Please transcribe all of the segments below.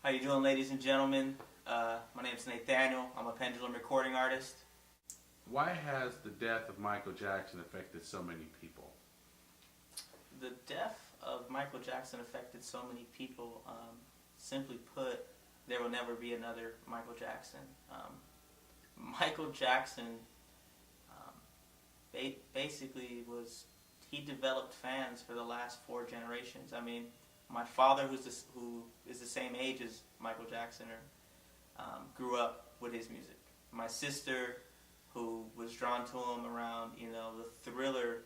How you doing, ladies and gentlemen? My name is Nae-Thaniel. I'm a pendulum recording artist. Why has the death of Michael Jackson affected so many people? The death of Michael Jackson affected so many people. Simply put, there will never be another Michael Jackson. Michael Jackson basically he developed fans for the last 4 generations. I mean, my father, who is the same age as Michael Jackson, grew up with his music. My sister, who was drawn to him around, the Thriller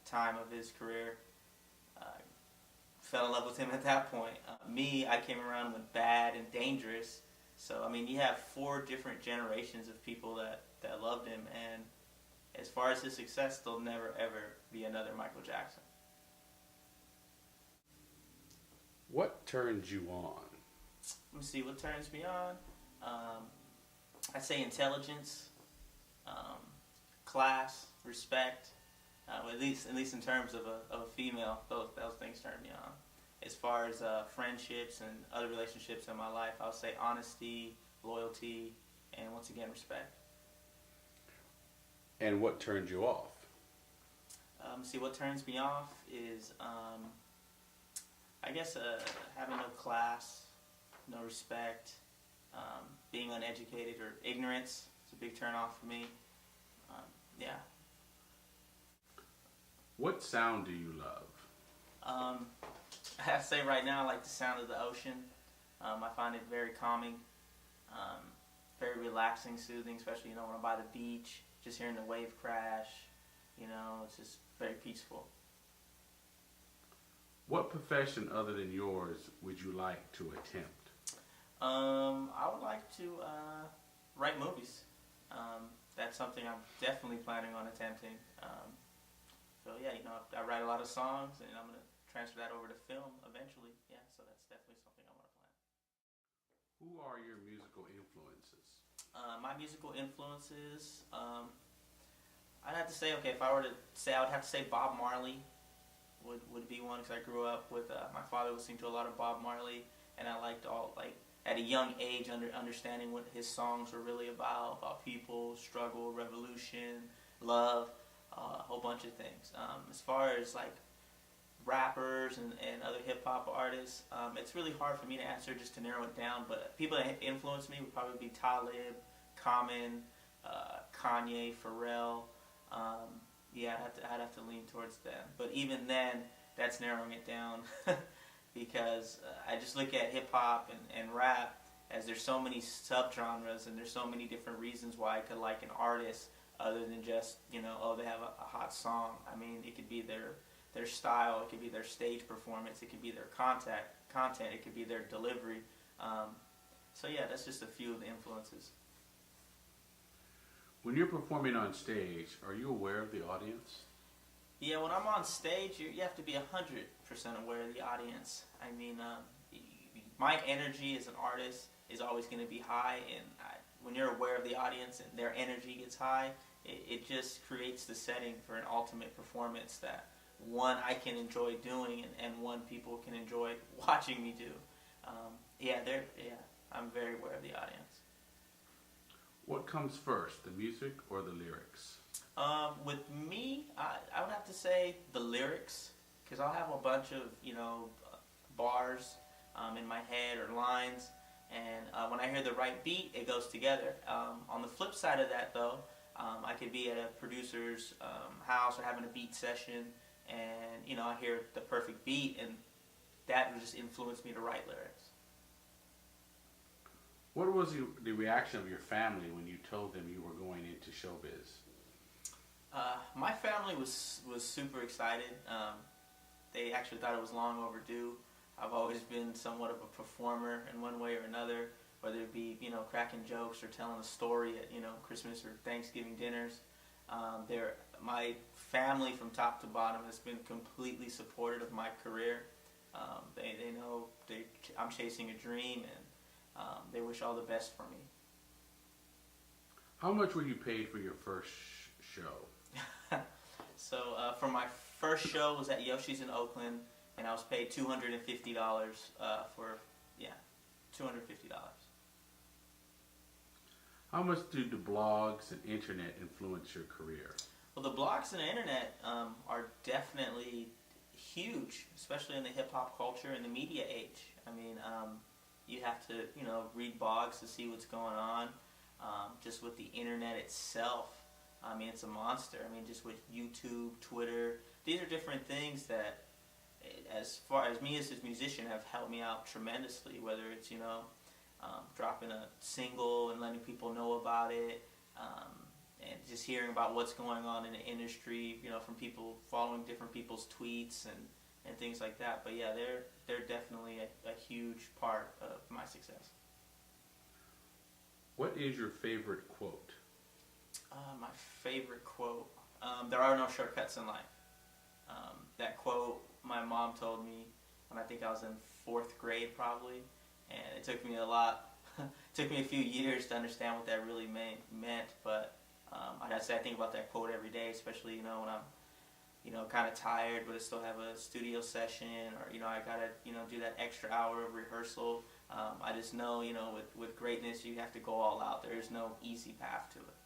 time of his career, fell in love with him at that point. Me, I came around with Bad and Dangerous. So, I mean, you have 4 different generations of people that loved him, and as far as his success, there'll never, ever be another Michael Jackson. What turns you on? Let me see, what turns me on? I'd say intelligence, class, respect, at least in terms of a female, those things turn me on. As far as friendships and other relationships in my life, I'll say honesty, loyalty, and once again, respect. And what turns you off? See, what turns me off is, I guess, having no class, no respect, being uneducated or ignorance is a big turn off for me. Yeah. What sound do you love? I have to say right now I like the sound of the ocean. I find it very calming, very relaxing, soothing, especially when I'm by the beach, just hearing the wave crash. It's just very peaceful. What profession other than yours would you like to attempt? I would like to write movies. That's something I'm definitely planning on attempting. So yeah, I write a lot of songs, and I'm going to transfer that over to film eventually. Yeah, so that's definitely something I want to plan. Who are your musical influences? My musical influences, I'd have to say, if I were to say, I would have to say Bob Marley would be one, because I grew up with my father listening to a lot of Bob Marley, and I liked at a young age understanding what his songs were really about people, struggle, revolution, love, a whole bunch of things. As far as rappers and other hip-hop artists, it's really hard for me to answer, just to narrow it down, but people that influenced me would probably be Talib, Common, Kanye, Pharrell. Yeah, I'd have to lean towards them. But even then, that's narrowing it down because I just look at hip-hop and rap as there's so many subgenres, and there's so many different reasons why I could like an artist other than just, they have a hot song. I mean, it could be their style, it could be their stage performance, it could be their content, it could be their delivery. So yeah, that's just a few of the influences. When you're performing on stage, are you aware of the audience? Yeah, when I'm on stage, you have to be 100% aware of the audience. I mean, my energy as an artist is always going to be high, and when you're aware of the audience and their energy gets high, it just creates the setting for an ultimate performance that, one, I can enjoy doing, and one, people can enjoy watching me do. I'm very aware of the audience. What comes first, the music or the lyrics? With me, I would have to say the lyrics, because I'll have a bunch of, bars in my head or lines, and when I hear the right beat, it goes together. On the flip side of that, though, I could be at a producer's house or having a beat session, and, I hear the perfect beat, and that would just influence me to write lyrics. What was the reaction of your family when you told them you were going into showbiz? My family was super excited. They actually thought it was long overdue. I've always been somewhat of a performer in one way or another, whether it be cracking jokes or telling a story at Christmas or Thanksgiving dinners. My family from top to bottom has been completely supportive of my career. They know I'm chasing a dream, and they wish all the best for me. How much were you paid for your first show? So for my first show was at Yoshi's in Oakland, and I was paid $250 for Yeah, $250. How much do the blogs and internet influence your career? Well, the blogs and the internet are definitely huge, especially in the hip hop culture and the media age. I mean, you have to, read blogs to see what's going on. Just with the internet itself, I mean, it's a monster. I mean, just with YouTube, Twitter, these are different things that, as far as me as a musician, have helped me out tremendously. Whether it's, dropping a single and letting people know about it, and just hearing about what's going on in the industry, from people following different people's tweets and things like that. But yeah, they're definitely a huge part of my success. What is your favorite quote? My favorite quote: "There are no shortcuts in life." That quote my mom told me when I think I was in 4th grade probably, and it took me took me a few years to understand what that really meant. But I'd say I think about that quote every day, especially when I'm kind of tired, but I still have a studio session, or I gotta do that extra hour of rehearsal. I just know with greatness you have to go all out. There is no easy path to it.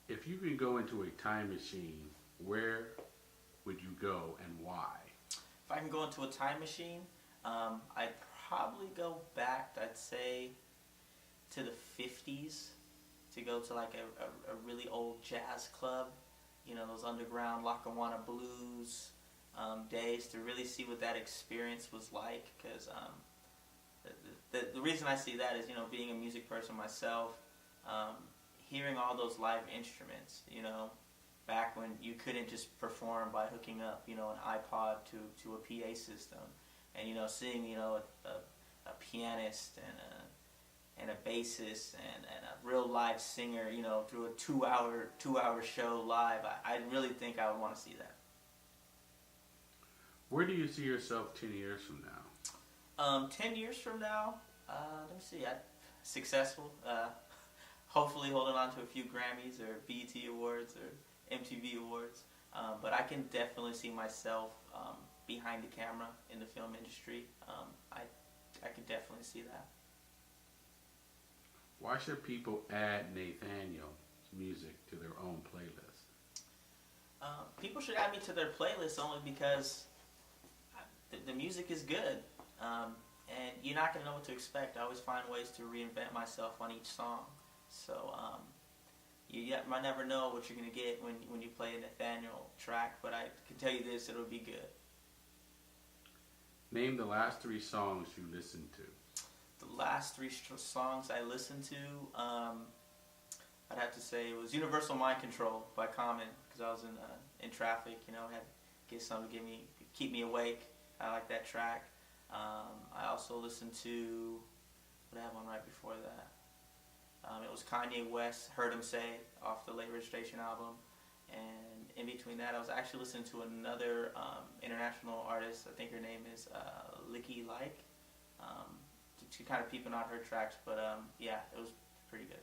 If you could go into a time machine, where would you go and why? If I can go into a time machine, I'd probably go back, I'd say, to the 50s, to go to like a really old jazz club, those underground Lackawanna blues days, to really see what that experience was like. Because the reason I see that is, being a music person myself, hearing all those live instruments, back when you couldn't just perform by hooking up, an iPod to a PA system, and seeing a pianist and a bassist and a real live singer, through a 2-hour show live. I really think I would want to see that. Where do you see yourself 10 years from now? 10 years from now, let me see. Successful. Hopefully holding on to a few Grammys or BET Awards or MTV Awards. But I can definitely see myself behind the camera in the film industry. I can definitely see that. Why should people add Nae-Thaniel's music to their own playlist? People should add me to their playlist only because the music is good. And you're not going to know what to expect. I always find ways to reinvent myself on each song. So you might never know what you're going to get when you play a Nae-Thaniel track, but I can tell you this, it'll be good. Name the last 3 songs you listened to. The last 3 songs I listened to, I'd have to say it was Universal Mind Control by Common, because I was in traffic, had to get something to keep me awake. I like that track. I also listened to, what I have on right before that? It was Kanye West, Heard Him Say, off the Late Registration album. And in between that, I was actually listening to another international artist. I think her name is Licky Like. To kind of peeping out her tracks, but yeah, it was pretty good.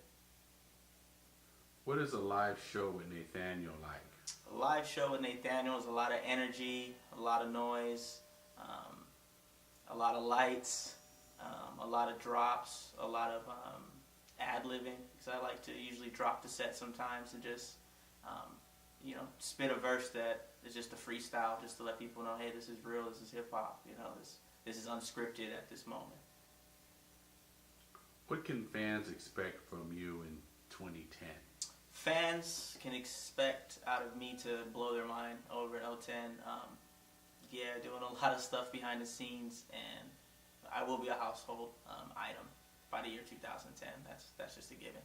What is a live show with Nae-Thaniel like? A live show with Nae-Thaniel is a lot of energy, a lot of noise, a lot of lights, a lot of drops, a lot of ad-libbing, because I like to usually drop the set sometimes and just spit a verse that is just a freestyle, just to let people know, hey, this is real, this is hip-hop, this is unscripted at this moment. What can fans expect from you in 2010? Fans can expect out of me to blow their mind over in 2010. Yeah, doing a lot of stuff behind the scenes, and I will be a household item by the year 2010. That's just a given.